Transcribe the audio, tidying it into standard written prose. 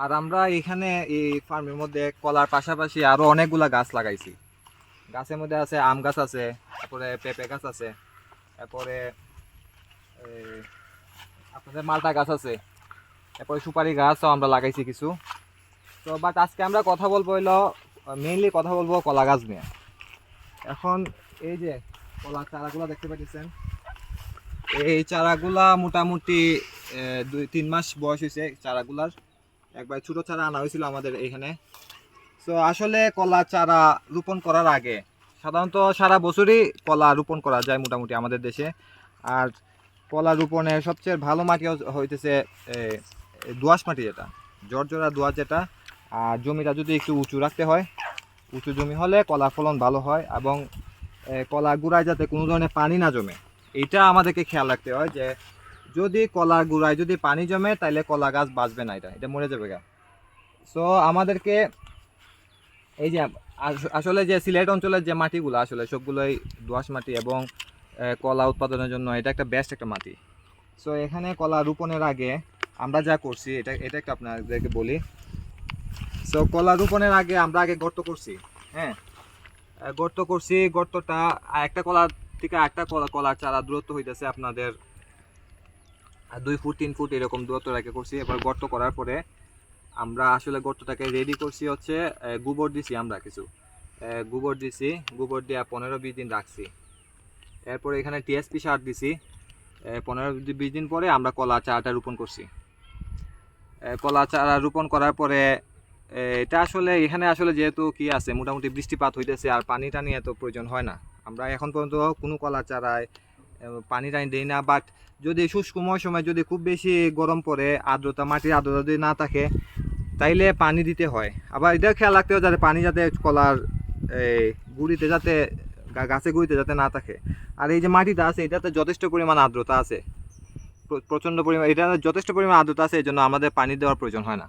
আর আমরা এখানে এই ফার্মের মধ্যে কলার পাশাপাশি আরো অনেকগুলা গাছ লাগাইছি। গাছের মধ্যে আছে আম গাছ আছে, তারপরে পেঁপে গাছ আছে, তারপরে আপনাদের মালটা গাছ আছে, তারপরে সুপারি গাছও আমরা লাগাইছি কিছু। তো বাট আজকে আমরা কথা বলবো হইলো মেইনলি কথা বলবো কলা গাছ নিয়ে। এখন এই যে কলার চারাগুলো দেখতে পাচ্ছেন, এই চারাগুলা মোটামুটি 2-3 মাস বয়স হয়েছে চারাগুলার। একবার ছোট চারা আনা হয়েছিল আমাদের এখানে। তো আসলে কলা চারা রোপণ করার আগে সাধারণত সারা বছরই কলা রোপণ করা যায় মোটামুটি আমাদের দেশে। আর কলা রোপণের সবচেয়ে ভালো মাটি হইতেছে দোআঁশ মাটি, যেটা জর্জরা দোআঁশ যেটা। আর জমিটা যদি একটু উঁচু রাখতে হয়, উঁচু জমি হলে কলা ফলন ভালো হয় এবং কলা গুড়ায় যাতে কোনো ধরনের পানি না জমে, এইটা আমাদেরকে খেয়াল রাখতে হয়। যে যদি কলার গুড়ায় যদি পানি জমে তাহলে কলা গাছ বাঁচবে না, এটা মরে যাবে গা। সো আমাদেরকে এই যে আসলে যে সিলেট অঞ্চলের যে মাটিগুলো আসলে সবগুলোই দোআঁশ মাটি এবং কলা উৎপাদনের জন্য এটা একটা বেস্ট একটা মাটি। সো এখানে কলা রোপণের আগে আমরা যা করছি এটা একটা আপনাদেরকে বলি। সো কলা রোপণের আগে আমরা আগে গর্ত করছি। হ্যাঁ, গর্ত করছি। গর্তটা একটা কলার থেকে একটা কলার চারা দূরত্ব হইতেছে আপনাদের 2 ফুট 3 ফুট এরকম দূরত্ব রেখে করছি। এবার গর্ত করার পরে আমরা আসলে গর্তটাকে রেডি করছি হচ্ছে গোবর দিছি, আমরা কিছু গোবর দিছি। গোবর দিয়ে 15-20 দিন রাখছি। এরপরে এখানে টিএসপি সার দিছি। 15-20 দিন পরে আমরা কলা চারাটা রোপণ করছি। কলা চারা রোপণ করার পরে এটা আসলে এখানে আসলে যেহেতু কি আছে মোটামুটি বৃষ্টিপাত হইতেছে আর পানি টানি এত প্রয়োজন হয় না। আমরা এখন পর্যন্ত কোনো কলা চারায় পানি টানি দিই না। বাট যদি শুষ্ক মৌসুমে যদি খুব বেশি গরম পড়ে, আর্দ্রতা মাটির আর্দ্রতা যদি না থাকে তাইলে পানি দিতে হয়। আবার এটাও খেয়াল রাখতে হবে যাতে পানি যাতে কলার গুঁড়িতে যাতে গাছে গুঁড়িতে যাতে না থাকে। আর এই যে মাটিটা আছে এটাতে যথেষ্ট পরিমাণ আর্দ্রতা আছে, প্রচণ্ড পরিমাণ, এটা যথেষ্ট পরিমাণ আর্দ্রতা আছে, এই জন্য আমাদের পানি দেওয়ার প্রয়োজন হয় না।